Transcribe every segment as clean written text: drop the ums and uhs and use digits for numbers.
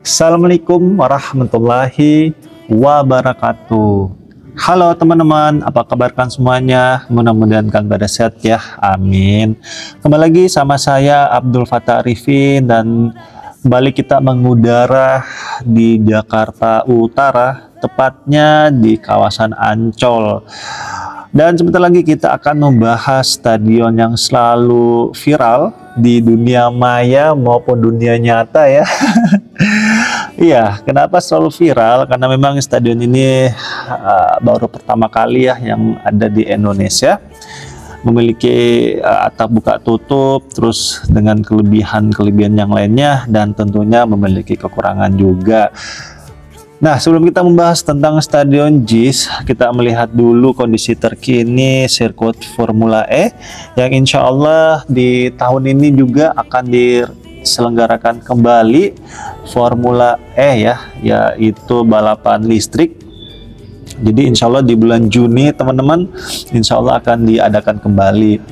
Assalamualaikum warahmatullahi wabarakatuh. Halo teman-teman, apa kabarkan semuanya? Mudah-mudahan kalian pada sehat ya, amin. Kembali lagi sama saya Abdul Fattah Arifin, dan kembali kita mengudara di Jakarta Utara, tepatnya di kawasan Ancol. Dan sebentar lagi kita akan membahas stadion yang selalu viral di dunia maya maupun dunia nyata ya. Iya, kenapa selalu viral? Karena memang stadion ini baru pertama kali ya yang ada di Indonesia. Memiliki atap buka tutup, terus dengan kelebihan-kelebihan yang lainnya, dan tentunya memiliki kekurangan juga. Nah, sebelum kita membahas tentang Stadion JIS, kita melihat dulu kondisi terkini sirkuit Formula E yang insya Allah di tahun ini juga akan diselenggarakan kembali Formula E ya, yaitu balapan listrik. Jadi insya Allah di bulan Juni teman-teman, insya Allah akan diadakan kembali.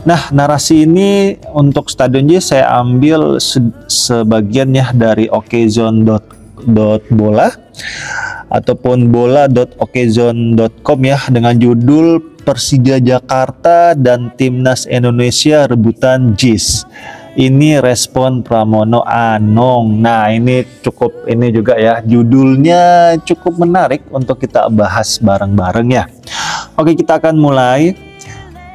Nah, narasi ini untuk Stadion JIS saya ambil sebagian ya dari okezone.bola ataupun bola.okezone.com ya, dengan judul Persija Jakarta dan Timnas Indonesia rebutan JIS. Ini respon Pramono Anung. Nah, ini juga ya, judulnya cukup menarik untuk kita bahas bareng-bareng ya. Oke, kita akan mulai.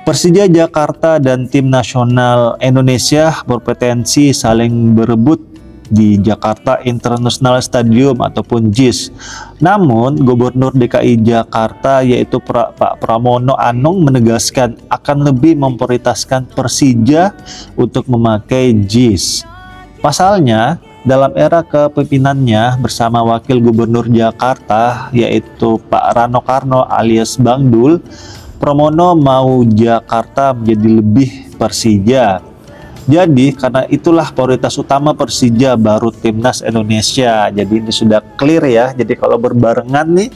Persija Jakarta dan Tim Nasional Indonesia berpotensi saling berebut di Jakarta International Stadium ataupun JIS. Namun, Gubernur DKI Jakarta yaitu Pak Pramono Anung menegaskan akan lebih memprioritaskan Persija untuk memakai JIS. Pasalnya, dalam era kepemimpinannya bersama Wakil Gubernur Jakarta yaitu Pak Rano Karno alias Bang Dul, Pramono mau Jakarta menjadi lebih Persija. Jadi karena itulah prioritas utama Persija baru Timnas Indonesia. Jadi ini sudah clear ya. Jadi kalau berbarengan nih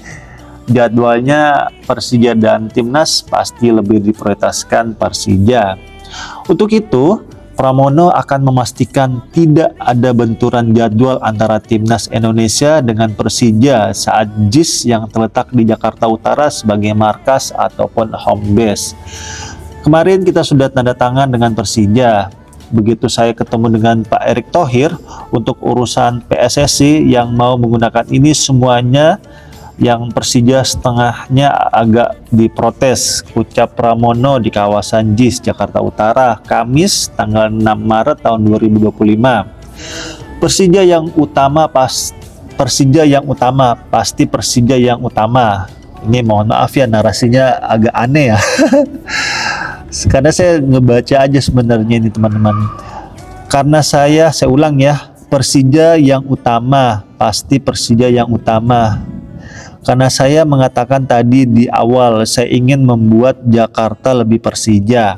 jadwalnya, Persija dan Timnas pasti lebih diprioritaskan Persija. Untuk itu Pramono akan memastikan tidak ada benturan jadwal antara Timnas Indonesia dengan Persija saat JIS yang terletak di Jakarta Utara sebagai markas ataupun home base. Kemarin kita sudah tanda tangan dengan Persija. Begitu saya ketemu dengan Pak Erick Thohir untuk urusan PSSI yang mau menggunakan ini semuanya, yang Persija setengahnya agak diprotes, ucap Pramono di kawasan JIS Jakarta Utara Kamis tanggal 6 Maret tahun 2025. Persija yang utama pasti Persija yang utama. Ini mohon maaf ya, narasinya agak aneh ya. Karena saya ngebaca aja sebenarnya ini teman-teman. Karena saya ulang ya, Persija yang utama, pasti Persija yang utama. Karena saya mengatakan tadi di awal, saya ingin membuat Jakarta lebih Persija.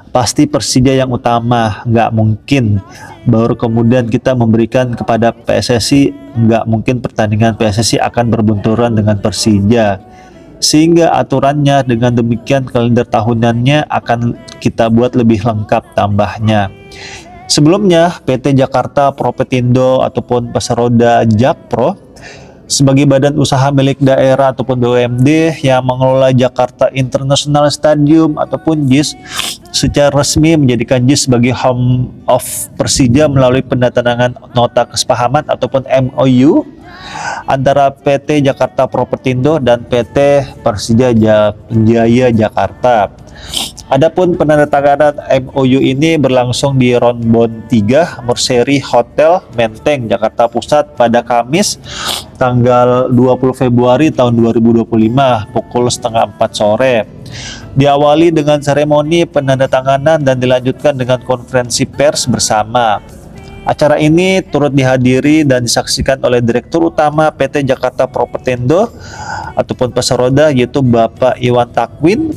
Pasti Persija yang utama, nggak mungkin. Baru kemudian kita memberikan kepada PSSI, nggak mungkin pertandingan PSSI akan berbenturan dengan Persija. Sehingga aturannya dengan demikian kalender tahunannya akan kita buat lebih lengkap tambahnya. Sebelumnya PT Jakarta Propetindo ataupun Pesaroda Jakpro sebagai badan usaha milik daerah ataupun BUMD yang mengelola Jakarta International Stadium ataupun JIS secara resmi menjadikan JIS sebagai home of Persija melalui penandatanganan nota kesepahaman ataupun MOU antara PT Jakarta Propetindo dan PT Persija Jaya Jakarta. Adapun penandatanganan MOU ini berlangsung di Ronbon 3 Merseri Hotel Menteng Jakarta Pusat pada Kamis tanggal 20 Februari tahun 2025 pukul setengah 4 sore. Diawali dengan seremoni penandatanganan dan dilanjutkan dengan konferensi pers bersama. Acara ini turut dihadiri dan disaksikan oleh Direktur Utama PT Jakarta Propetindo ataupun Pesaroda yaitu Bapak Iwan Takwin,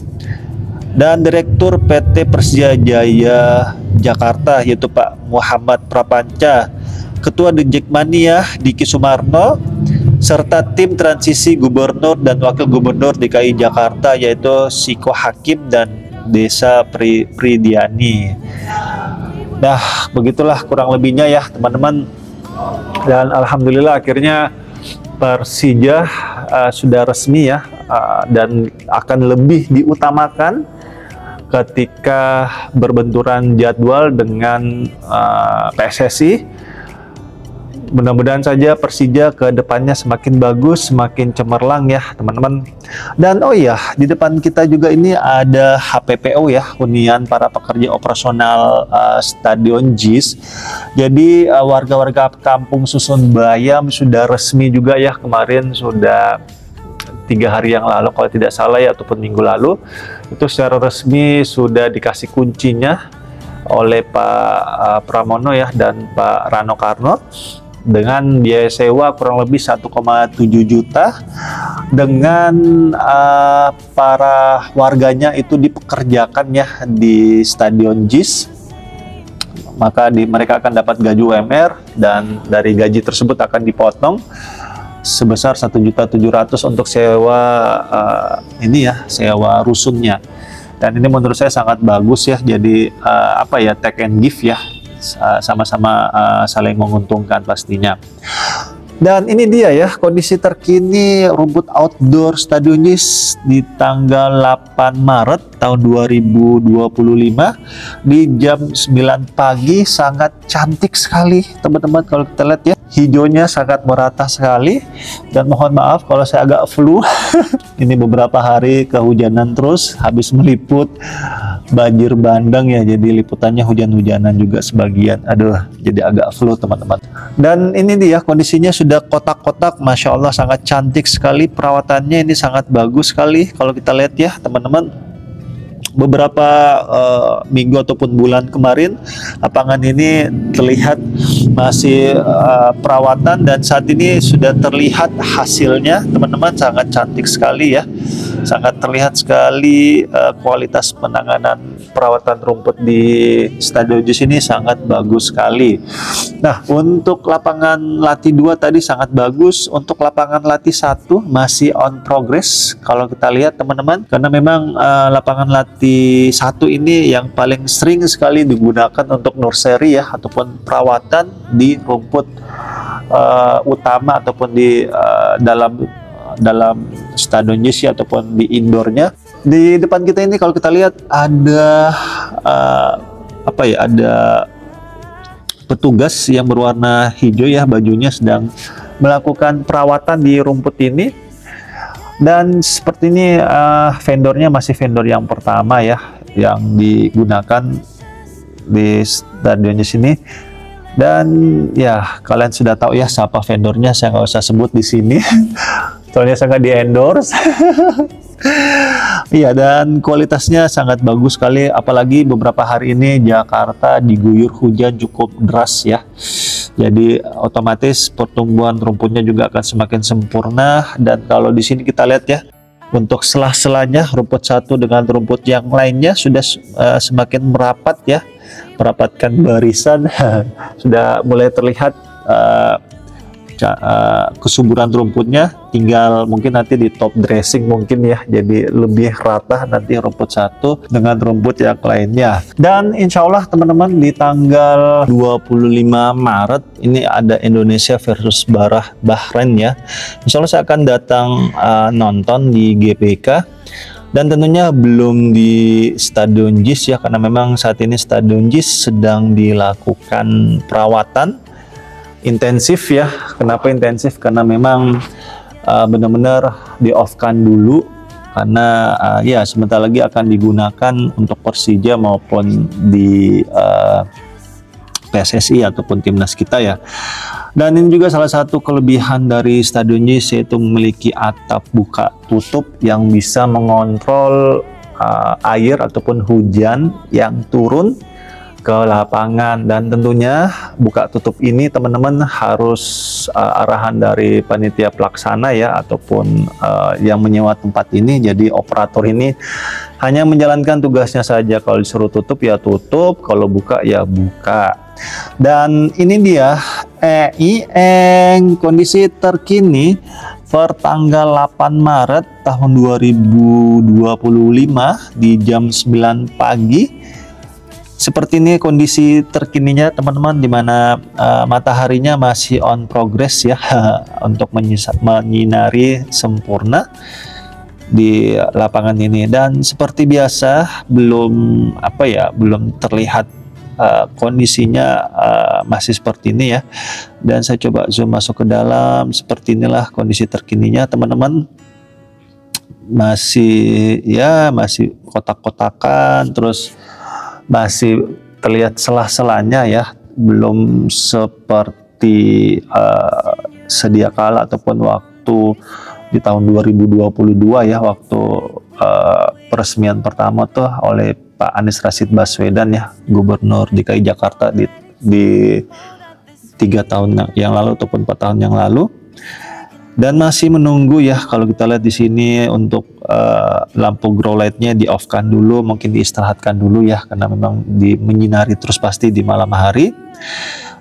dan Direktur PT Persija Jaya Jakarta yaitu Pak Muhammad Prapanca, Ketua Jakmania Diki Sumarno, serta tim transisi Gubernur dan Wakil Gubernur DKI Jakarta yaitu Siko Hakim dan Desa Pridiani. Nah, begitulah kurang lebihnya ya teman-teman. Dan alhamdulillah akhirnya Persija sudah resmi ya, dan akan lebih diutamakan ketika berbenturan jadwal dengan PSSI. Mudah-mudahan saja Persija ke depannya semakin bagus, semakin cemerlang ya teman-teman. Dan oh iya, di depan kita juga ini ada HPPO ya, Hunian Para Pekerja Operasional Stadion JIS. Jadi warga-warga kampung Susun Bayam sudah resmi juga ya, kemarin sudah 3 hari yang lalu kalau tidak salah ya, ataupun minggu lalu, itu secara resmi sudah dikasih kuncinya oleh Pak Pramono ya dan Pak Rano Karno, dengan biaya sewa kurang lebih 1,7 juta, dengan para warganya itu dipekerjakan ya di Stadion JIS. Maka mereka akan dapat gaji UMR, dan dari gaji tersebut akan dipotong sebesar 1.700.000 untuk sewa ini ya, sewa rusunnya. Dan ini menurut saya sangat bagus ya, jadi apa ya, take and give ya, sama-sama saling menguntungkan pastinya. Dan ini dia ya kondisi terkini rumput outdoor Stadion JIS di tanggal 8 Maret tahun 2025 di jam 9 pagi. Sangat cantik sekali teman-teman kalau kita lihat ya, hijaunya sangat merata sekali. Dan mohon maaf kalau saya agak flu ini beberapa hari kehujanan terus, habis meliput banjir bandang ya, jadi liputannya hujan-hujanan juga sebagian. Aduh, jadi agak flu teman-teman. Dan ini dia kondisinya sudah kotak-kotak, Masya Allah sangat cantik sekali, perawatannya ini sangat bagus sekali kalau kita lihat ya teman-teman. Beberapa minggu ataupun bulan kemarin lapangan ini terlihat masih perawatan, dan saat ini sudah terlihat hasilnya teman-teman, sangat cantik sekali ya, sangat terlihat sekali kualitas penanganan perawatan rumput di Stadion JIS ini sangat bagus sekali. Nah, untuk lapangan latih 2 tadi sangat bagus, untuk lapangan latih 1 masih on progress kalau kita lihat teman-teman, karena memang lapangan latih 1 ini yang paling sering sekali digunakan untuk nursery ya, ataupun perawatan di rumput utama ataupun di dalam Stadion JIS ataupun di indoornya. Di depan kita ini kalau kita lihat ada apa ya, ada petugas yang berwarna hijau ya, bajunya sedang melakukan perawatan di rumput ini. Dan seperti ini vendornya masih vendor yang pertama ya, yang digunakan di Stadion JIS ini. Dan ya kalian sudah tahu ya siapa vendornya, saya nggak usah sebut di sini soalnya sangat di endorse. Iya, dan kualitasnya sangat bagus sekali, apalagi beberapa hari ini Jakarta diguyur hujan cukup deras ya. Jadi otomatis pertumbuhan rumputnya juga akan semakin sempurna. Dan kalau di sini kita lihat ya, untuk selah-selanya rumput satu dengan rumput yang lainnya sudah semakin merapat ya, merapatkan barisan. Sudah mulai terlihat kesuburan rumputnya, tinggal mungkin nanti di top dressing mungkin ya, jadi lebih rata nanti rumput satu dengan rumput yang lainnya. Dan insya Allah teman-teman di tanggal 25 Maret ini ada Indonesia versus Bahrain ya. Insya Allah saya akan datang nonton di GBK, dan tentunya belum di Stadion JIS ya, karena memang saat ini Stadion JIS sedang dilakukan perawatan intensif ya. Kenapa intensif? Karena memang benar-benar di off-kan dulu, karena ya sebentar lagi akan digunakan untuk Persija maupun di PSSI ataupun timnas kita ya. Dan ini juga salah satu kelebihan dari Stadion JIS, yaitu memiliki atap buka tutup yang bisa mengontrol air ataupun hujan yang turun ke lapangan. Dan tentunya buka tutup ini teman-teman harus arahan dari panitia pelaksana ya, ataupun yang menyewa tempat ini. Jadi operator ini hanya menjalankan tugasnya saja, kalau disuruh tutup ya tutup, kalau buka ya buka. Dan ini dia kondisi terkini per tanggal 8 Maret tahun 2025 di jam 9 pagi. seperti ini kondisi terkininya teman-teman, di mana mataharinya masih on progress ya untuk menyinari sempurna di lapangan ini. Dan seperti biasa belum terlihat kondisinya masih seperti ini ya. Dan saya coba zoom masuk ke dalam, seperti inilah kondisi terkininya teman-teman. Masih kotak-kotakan, terus masih terlihat selah-selahnya ya, belum seperti sedia kala ataupun waktu di tahun 2022 ya, waktu peresmian pertama tuh oleh Pak Anies Rashid Baswedan ya, Gubernur DKI Jakarta di 3 tahun yang lalu ataupun 4 tahun yang lalu. Dan masih menunggu ya, kalau kita lihat di sini untuk lampu grow lightnya di off kan dulu, mungkin diistirahatkan dulu ya, karena memang menyinari terus pasti di malam hari.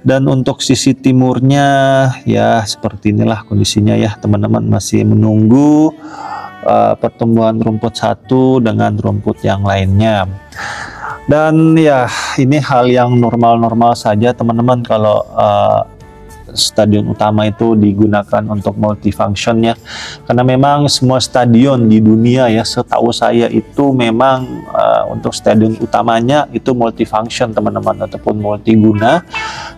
Dan untuk sisi timurnya ya seperti inilah kondisinya ya teman-teman, masih menunggu pertumbuhan rumput satu dengan rumput yang lainnya. Dan ya ini hal yang normal-normal saja teman-teman kalau stadion utama itu digunakan untuk multifunction ya, karena memang semua stadion di dunia ya, setahu saya itu memang untuk stadion utamanya itu multifunction teman-teman, ataupun multiguna.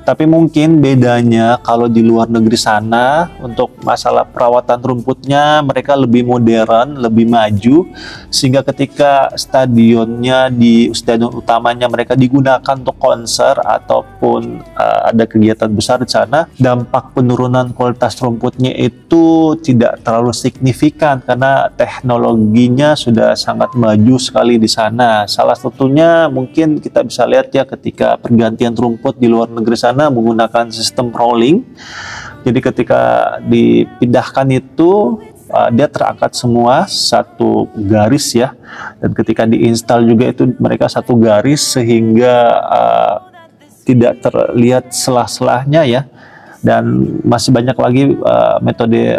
Tapi mungkin bedanya kalau di luar negeri sana untuk masalah perawatan rumputnya mereka lebih modern, lebih maju, sehingga ketika stadion utamanya mereka digunakan untuk konser ataupun ada kegiatan besar di sana, dampak penurunan kualitas rumputnya itu tidak terlalu signifikan karena teknologinya sudah sangat maju sekali di sana. Salah satunya mungkin kita bisa lihat ya, ketika pergantian rumput di luar negeri sana menggunakan sistem rolling. Jadi ketika dipindahkan itu dia terangkat semua satu garis ya, dan ketika diinstal juga itu mereka satu garis, sehingga tidak terlihat selah-selahnya ya. Dan masih banyak lagi metode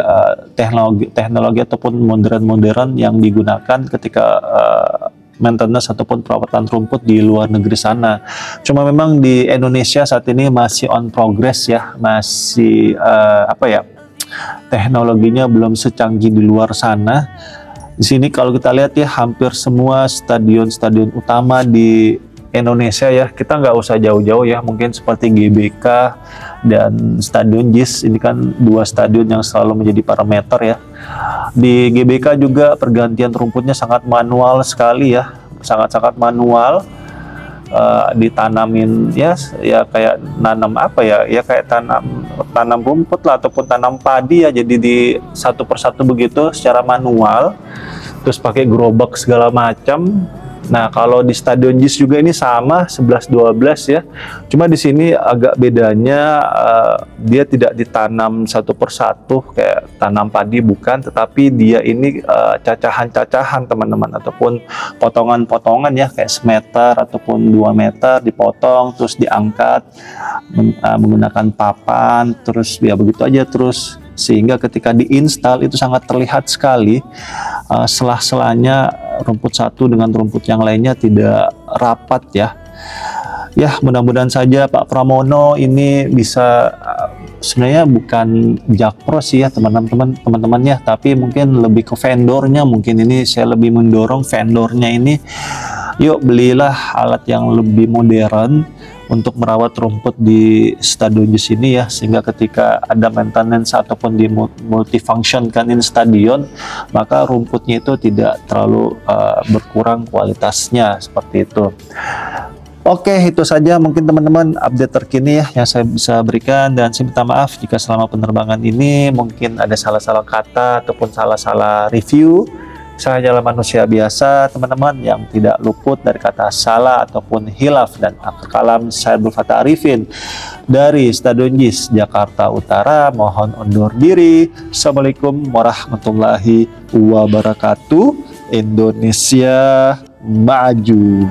teknologi ataupun modern yang digunakan ketika maintenance ataupun perawatan rumput di luar negeri sana. Cuma memang di Indonesia saat ini masih on progress ya, masih teknologinya belum secanggih di luar sana. Di sini kalau kita lihat ya, hampir semua stadion-stadion utama di Indonesia ya, kita nggak usah jauh-jauh ya, mungkin seperti GBK dan Stadion JIS, ini kan dua stadion yang selalu menjadi parameter ya. Di GBK juga pergantian rumputnya sangat manual sekali ya, sangat-sangat manual. Ditanamin ya kayak nanam kayak tanam rumput lah ataupun tanam padi ya, jadi di satu persatu begitu secara manual, terus pakai gerobak segala macam. Nah, kalau di Stadion JIS juga ini sama 11-12 ya. Cuma di sini agak bedanya dia tidak ditanam satu persatu kayak tanam padi, bukan, tetapi dia ini cacahan-cacahan teman-teman, ataupun potongan-potongan ya, kayak semeter ataupun 2 meter dipotong terus diangkat menggunakan papan, terus ya begitu aja terus, sehingga ketika diinstal itu sangat terlihat sekali selah-selahnya rumput satu dengan rumput yang lainnya tidak rapat ya. Ya, mudah-mudahan saja Pak Pramono ini bisa, sebenarnya bukan jakpro sih ya teman-teman ya, tapi mungkin lebih ke vendornya. Mungkin ini saya lebih mendorong vendornya ini, yuk belilah alat yang lebih modern untuk merawat rumput di stadion di sini ya, sehingga ketika ada maintenance ataupun di multifunctionkan stadion, maka rumputnya itu tidak terlalu berkurang kualitasnya, seperti itu. Oke, itu saja mungkin teman-teman update terkini ya yang saya bisa berikan, dan saya minta maaf jika selama penerbangan ini mungkin ada salah-salah kata ataupun salah-salah review. Saya adalah manusia biasa teman-teman, yang tidak luput dari kata salah ataupun hilaf, dan akhir kalam saya Abdul Fattah Arifin dari Stadion JIS Jakarta Utara mohon undur diri. Assalamualaikum warahmatullahi wabarakatuh. Indonesia maju.